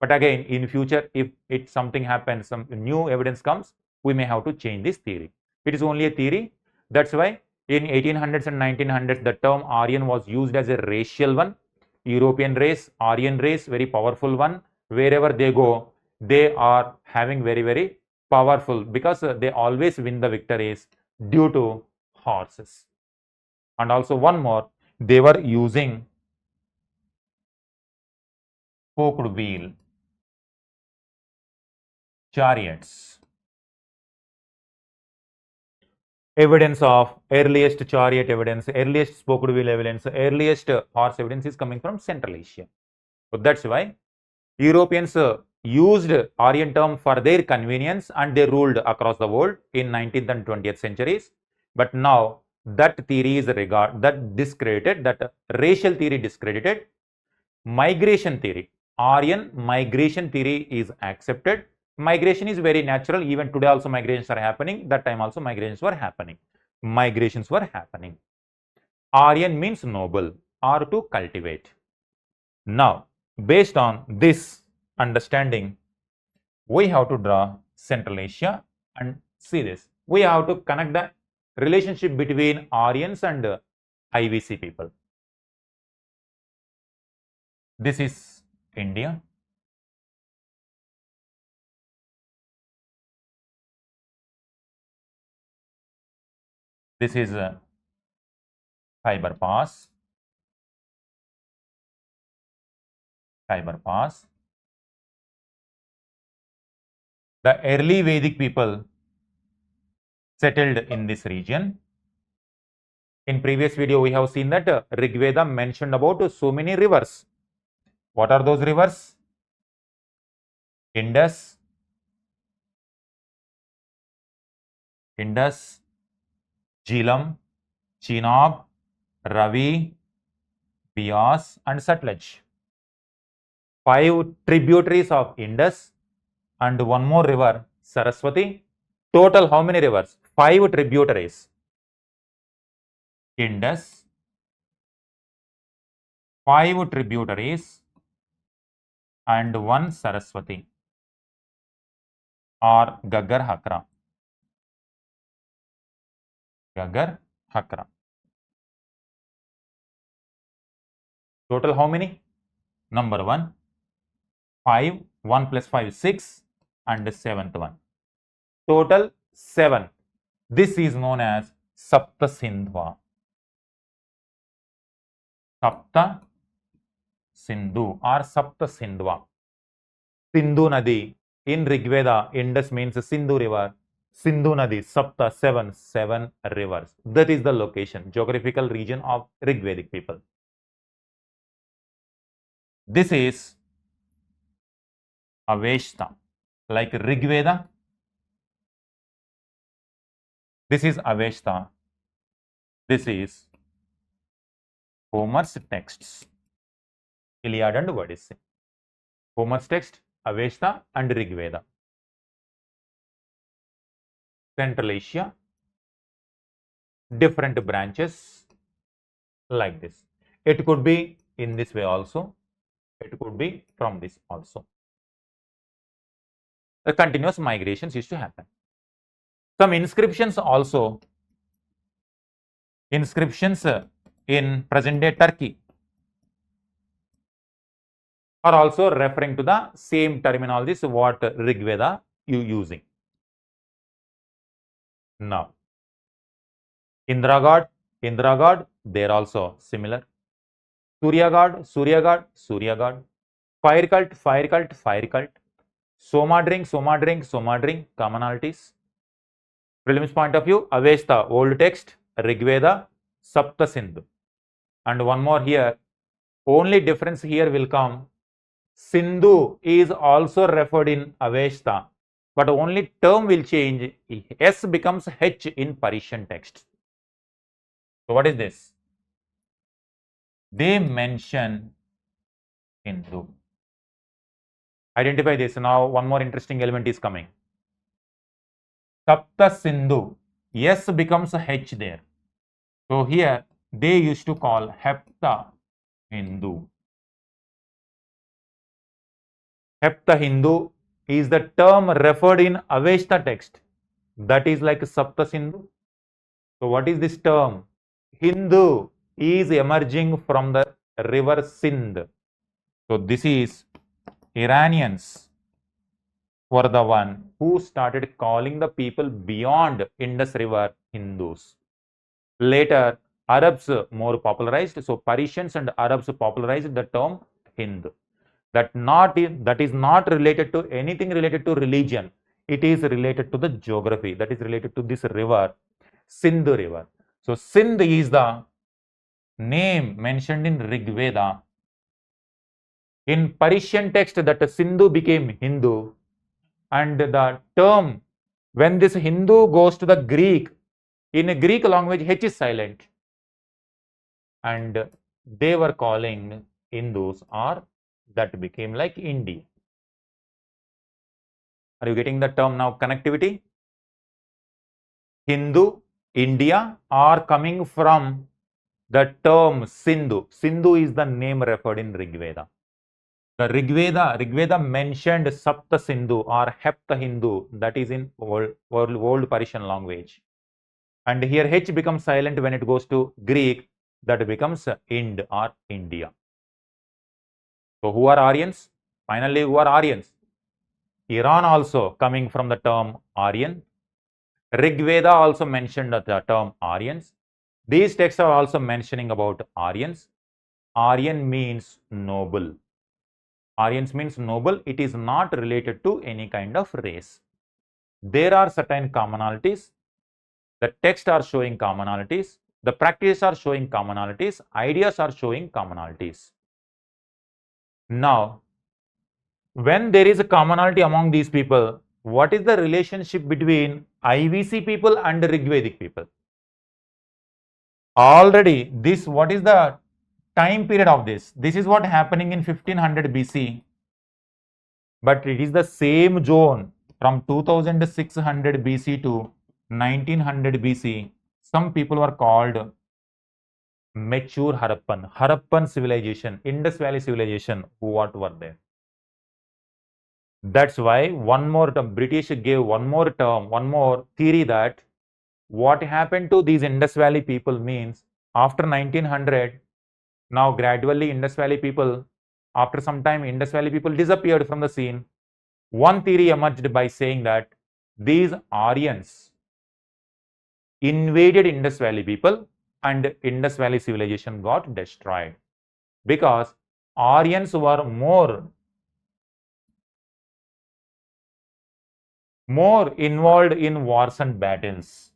But again, in future, if something happens, some new evidence comes, we may have to change this theory. It is only a theory. That's why in 1800s and 1900s, the term Aryan was used as a racial one. European race, Aryan race, very powerful one. Wherever they go, they are having very powerful, because they always win the victories due to horses. And also one more, they were using spoked wheel chariots. Evidence of earliest chariot evidence, earliest spoked wheel evidence, earliest horse evidence is coming from Central Asia. So that's why Europeans used Aryan term for their convenience and they ruled across the world in 19th and 20th centuries. But now that theory is discredited, that racial theory discredited. Migration theory, Aryan migration theory is accepted. Migration is very natural. Even today also migrations are happening. That time also migrations were happening. Aryan means noble or to cultivate. Now, based on this understanding, we have to draw Central Asia and see this. We have to connect the relationship between Aryans and IVC people. This is India. This is Khyber Pass. The early Vedic people settled in this region. In previous video, we have seen that Rig Veda mentioned about so many rivers. What are those rivers? Indus, Jhelum, Chenab, Ravi, Beas and Sutlej. 5 tributaries of Indus and one more river, Saraswati. Total how many rivers? 5 tributaries. Indus, 5 tributaries and 1 Saraswati or Gaggar Hakra. Total how many? Number 1, 5, 1 plus 5, 6 and the 7th one. Total 7. This is known as Sapta Sindhu. Sapta Sindhu or Sapta Sindhu. Sindhu Nadi. In Rig Veda, Indus means Sindhu river. Sindhu Nadi, Sapta, 7 rivers. That is the location, geographical region of Rig Vedic people. This is Avesta, like Rig Veda. This is Avesta. This is Homer's texts, Iliad and Odyssey. Homer's text, Avesta and Rig Veda. Central Asia, different branches like this. It could be in this way also. It could be from this also. The continuous migrations used to happen. Some inscriptions also. Inscriptions in present day Turkey are also referring to the same terminologies what Rig Veda you using. Now, Indra god, they are also similar. Surya god, fire cult. Soma drink, commonalities. Prelims point of view, Avesta, old text, Rig Veda, Sapta Sindhu. And one more here, only difference here will come, Sindhu is also referred in Avesta, but only term will change, S becomes H in Persian text. So what is this? They mention Hindu. Identify this. Now one more interesting element is coming. Sapta Sindhu. S becomes a H there. So here they used to call Hepta Hindu. Hepta Hindu is the term referred in Avesta text. That is like Sapta Sindhu. So what is this term? Hindu is emerging from the river Sindh. So this is Iranians were the one who started calling the people beyond Indus River Hindus. Later, Arabs more popularized. So Persians and Arabs popularized the term Hindu. That is not related to anything related to religion. It is related to the geography. That is related to this river, Sindh river. So Sindh is the name mentioned in Rig Veda. In Persian text, that Sindhu became Hindu, and the term, when this Hindu goes to the Greek, in a Greek language, H is silent, and they were calling Hindus, or that became like India. Are you getting the term now? Connectivity? Hindu, India are coming from the term Sindhu. Sindhu is the name referred in Rig Veda. The Rig Veda mentioned Sapta Sindhu or Hepta Hindu, that is in old Persian language. And here H becomes silent when it goes to Greek, that becomes Ind or India. So who are Aryans? Finally, who are Aryans? Iran also coming from the term Aryan. Rig Veda also mentioned the term Aryans. These texts are also mentioning about Aryans. Aryan means noble. Aryans means noble. It is not related to any kind of race. There are certain commonalities. The texts are showing commonalities. The practices are showing commonalities. Ideas are showing commonalities. Now, when there is a commonality among these people, what is the relationship between IVC people and Rigvedic people? Already, what is the time period of this? This is what happening in 1500 BC. But it is the same zone from 2600 BC to 1900 BC. Some people were called mature Harappan civilization, Indus Valley Civilization, what were there. That's why one more term, British gave one more term, one more theory that what happened to these Indus Valley people means after 1900, now gradually Indus Valley people, after some time Indus Valley people disappeared from the scene. One theory emerged by saying that these Aryans invaded Indus Valley people and Indus Valley civilization got destroyed because Aryans were more involved in wars and battles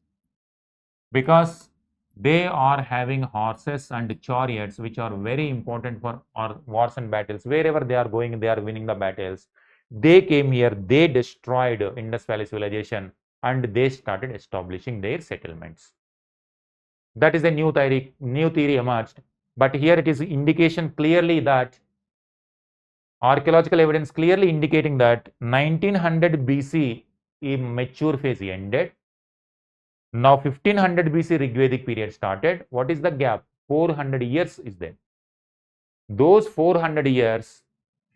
because they are having horses and chariots which are very important for wars and battles. Wherever they are going, they are winning the battles. They came here, they destroyed Indus Valley civilization and they started establishing their settlements. That is a new theory emerged. But here it is indication clearly that archaeological evidence clearly indicating that 1900 BC a mature phase ended. Now 1500 BC Rigvedic period started. What is the gap? 400 years is there. Those 400 years,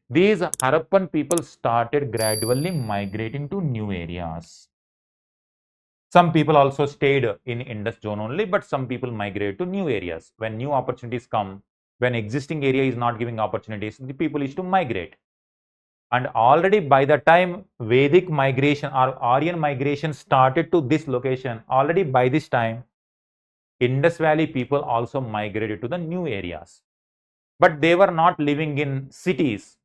these Harappan people started gradually migrating to new areas. Some people also stayed in Indus zone only, but some people migrated to new areas. When new opportunities come, when existing area is not giving opportunities, the people is to migrate. And already by the time Vedic migration or Aryan migration started to this location, already by this time, Indus Valley people also migrated to the new areas. But they were not living in cities.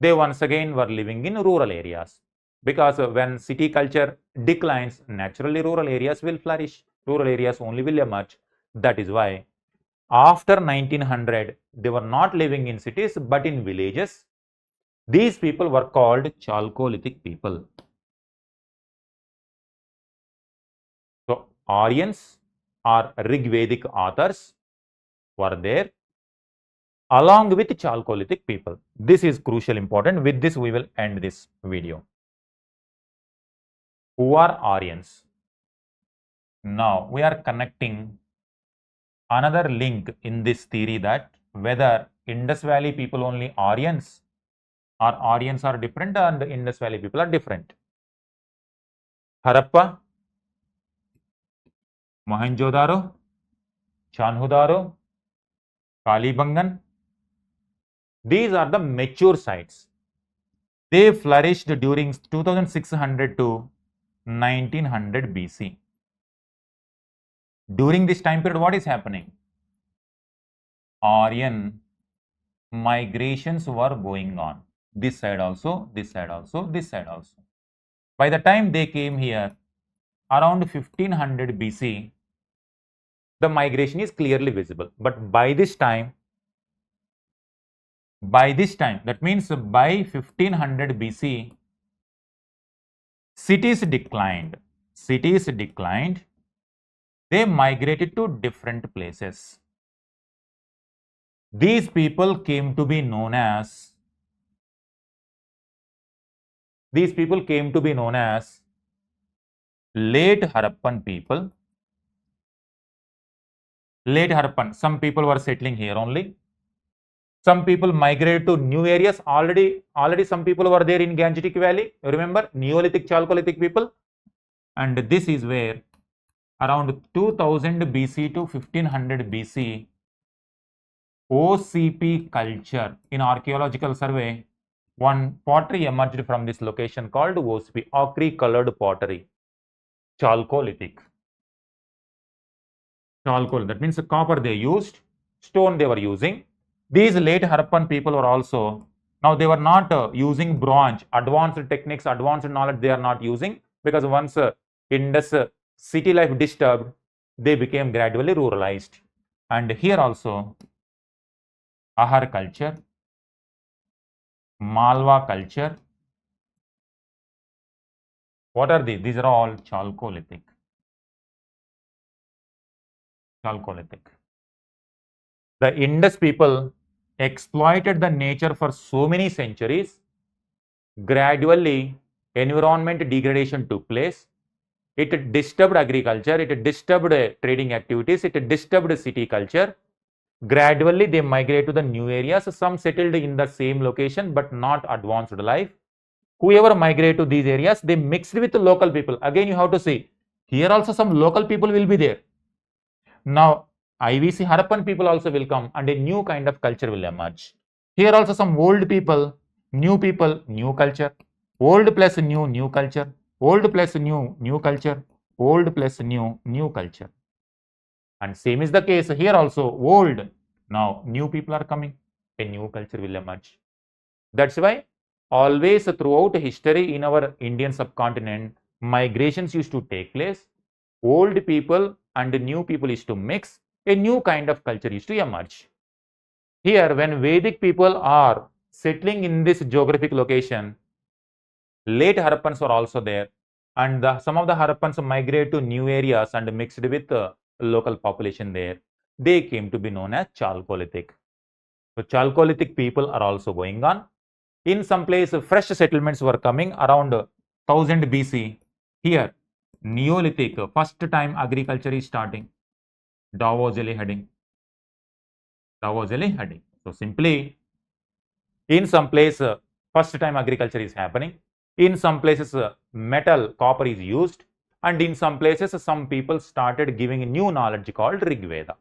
They once again were living in rural areas. Because when city culture declines, naturally rural areas will flourish. Rural areas only will emerge. That is why after 1900, they were not living in cities but in villages. These people were called Chalcolithic people. So Aryans or Rigvedic authors were there along with Chalcolithic people. This is crucial important. With this, we will end this video. Who are Aryans? Now, we are connecting another link in this theory that whether Indus Valley people only Aryans or Aryans are different and Indus Valley people are different. Harappa, Mohenjo-daro, Chanhudaro, Kalibangan. These are the mature sites. They flourished during 2600 to 1900 BC. During this time period, what is happening? Aryan migrations were going on. This side also, this side also, this side also. By the time they came here, around 1500 BC, the migration is clearly visible. But by this time, that means by 1500 BC, cities declined. They migrated to different places. These people came to be known as late Harappan people. Late Harappan, some people were settling here only. Some people migrated to new areas. Already some people were there in Gangetic Valley. You remember Neolithic, Chalcolithic people. And this is where around 2000 BC to 1500 BC, OCP culture in archaeological survey, one pottery emerged from this location called OCP, ochre colored pottery, Chalcolithic. That means copper they used, stone they were using. These late Harappan people were also, now they were not using bronze, advanced techniques, advanced knowledge they are not using, because once Indus city life disturbed, they became gradually ruralized. And here also, Ahar culture, Malwa culture. What are these? These are all Chalcolithic. The Indus people exploited the nature for so many centuries. Gradually, environment degradation took place. It disturbed agriculture, it disturbed trading activities, it disturbed city culture. Gradually, they migrated to the new areas. Some settled in the same location, but not advanced life. Whoever migrated to these areas, they mixed with the local people. Again, you have to see, here also some local people will be there. Now, IVC Harappan people also will come and a new kind of culture will emerge. Here also some old people, new culture. Old plus new culture. Old plus new culture. Old plus new culture. And same is the case here also, old. Now, new people are coming. A new culture will emerge. That's why always throughout history in our Indian subcontinent, migrations used to take place. Old people and new people used to mix. A new kind of culture used to emerge. Here, when Vedic people are settling in this geographic location, late Harappans were also there, and some of the Harappans migrated to new areas and mixed with the local population there. They came to be known as Chalcolithic. So, Chalcolithic people are also going on. In some place, fresh settlements were coming around 1000 BC. Here, Neolithic, first time agriculture is starting. Davozeli heading. So, simply, in some place, first time agriculture is happening. In some places, metal, copper is used. And in some places, some people started giving new knowledge called Rigveda.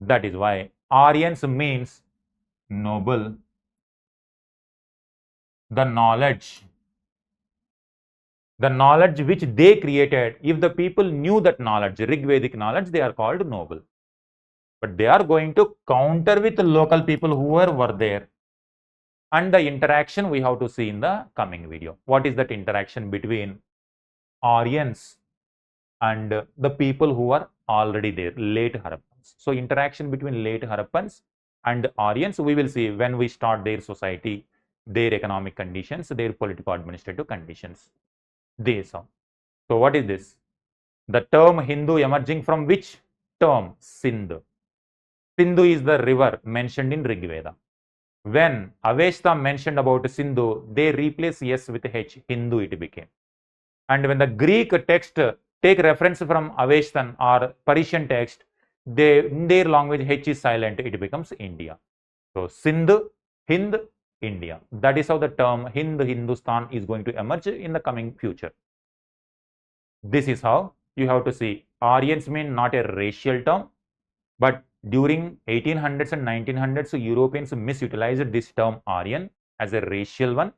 That is why Aryans means noble. The knowledge which they created, if the people knew that knowledge, Rigvedic knowledge, they are called noble. But they are going to counter with the local people who were there. And the interaction we have to see in the coming video. What is that interaction between Aryans and the people who are already there, late Harappans. So, interaction between late Harappans and Aryans, we will see when we start their society, their economic conditions, their political administrative conditions. These are. So, what is this? The term Hindu emerging from which term Sindh. Sindhu is the river mentioned in Rig Veda. When Avesta mentioned about Sindhu, they replaced S with H, Hindu it became. And when the Greek text take reference from Avestan or Persian text, in their language H is silent, it becomes India. So Sindh, Hind, India. That is how the term Hind, Hindustan is going to emerge in the coming future. This is how you have to see. Aryans mean not a racial term, but during 1800s and 1900s, Europeans misutilized this term Aryan as a racial one.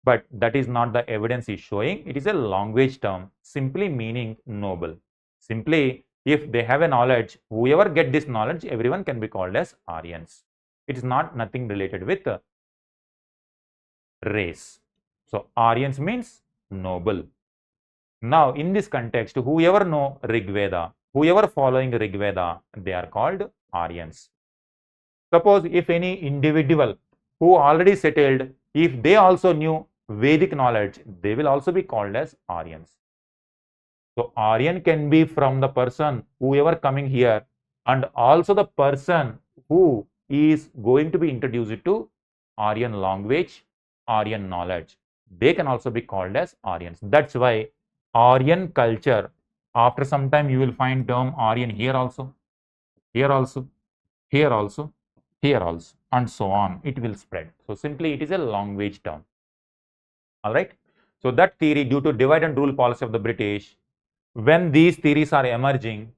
But that is not the evidence is showing. It is a language term, simply meaning noble. Simply, if they have a knowledge, whoever get this knowledge, everyone can be called as Aryans. It is not nothing related with race. So, Aryans means noble. Now, in this context, whoever know Rig Veda, whoever following Rig Veda, they are called Aryans. Suppose if any individual who already settled, if they also knew Vedic knowledge, they will also be called as Aryans. So, Aryan can be from the person whoever coming here, and also the person who is going to be introduced to Aryan language, Aryan knowledge. They can also be called as Aryans. That's why Aryan culture, after some time you will find term Aryan here also, here also, here also, here also, and so on. It will spread. So, simply it is a language term. All right. So, that theory, due to divide and rule policy of the British, when these theories are emerging,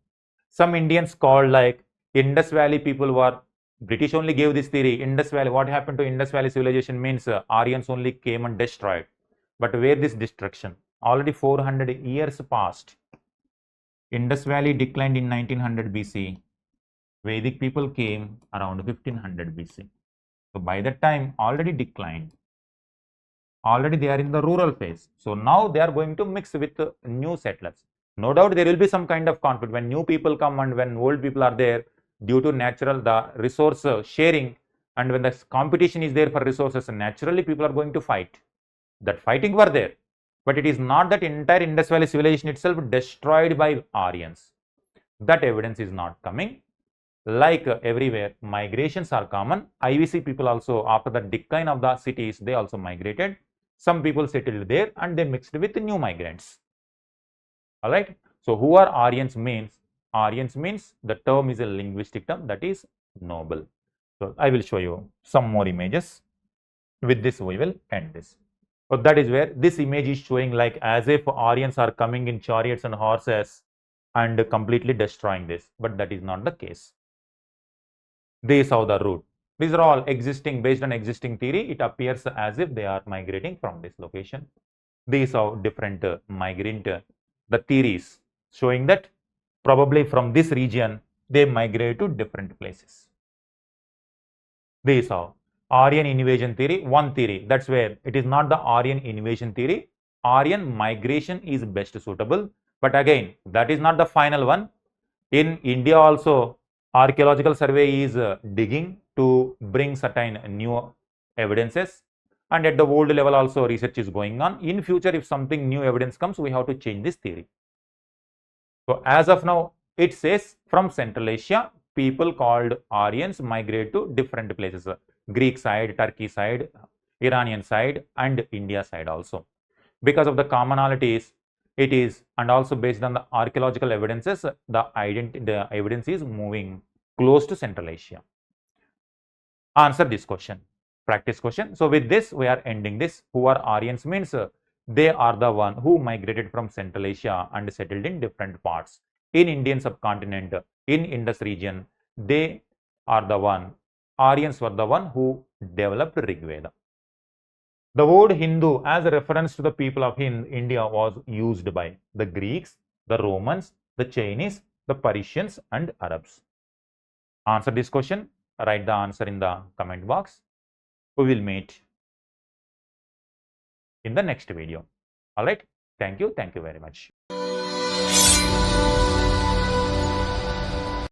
some Indians called like Indus Valley people were, British only gave this theory. Indus Valley, what happened to Indus Valley civilization means Aryans only came and destroyed. But where this destruction? Already 400 years passed. Indus Valley declined in 1900 BC. Vedic people came around 1500 BC. So, by that time already declined. Already they are in the rural phase. So, now they are going to mix with new settlers. No doubt there will be some kind of conflict when new people come and when old people are there, due to natural the resource sharing, and when the competition is there for resources, naturally people are going to fight. That fighting were there, but it is not that entire Indus Valley civilization itself destroyed by Aryans. That evidence is not coming. Like everywhere, migrations are common. IVC people also, after the decline of the cities, they also migrated. Some people settled there and they mixed with new migrants. All right. So, who are Aryans means? Aryans means the term is a linguistic term, that is noble. So, I will show you some more images. With this, we will end this. So, that is where this image is showing like as if Aryans are coming in chariots and horses and completely destroying this, but that is not the case. These are the route. These are all existing, based on existing theory. It appears as if they are migrating from this location. These are different migrant, the theories showing that probably from this region they migrate to different places. These are Aryan invasion theory, one theory. That's where it is not the Aryan invasion theory. Aryan migration is best suitable. But again, that is not the final one. In India also, archaeological survey is digging to bring certain new evidences, and at the old level also research is going on. In future, if something new evidence comes, we have to change this theory. So, as of now, it says from Central Asia, people called Aryans migrate to different places, Greek side, Turkey side, Iranian side, and India side also. Because of the commonalities, it is, and also based on the archaeological evidences, the evidence is moving close to Central Asia. Answer this question, practice question. So, with this, we are ending this. Who are Aryans means they are the one who migrated from Central Asia and settled in different parts. In Indian subcontinent, in Indus region, they are the one, Aryans were the one who developed Rig Veda. The word Hindu as a reference to the people of India was used by the Greeks, the Romans, the Chinese, the Persians, and Arabs. Answer this question, write the answer in the comment box. We will meet in the next video. All right. Thank you. Thank you very much.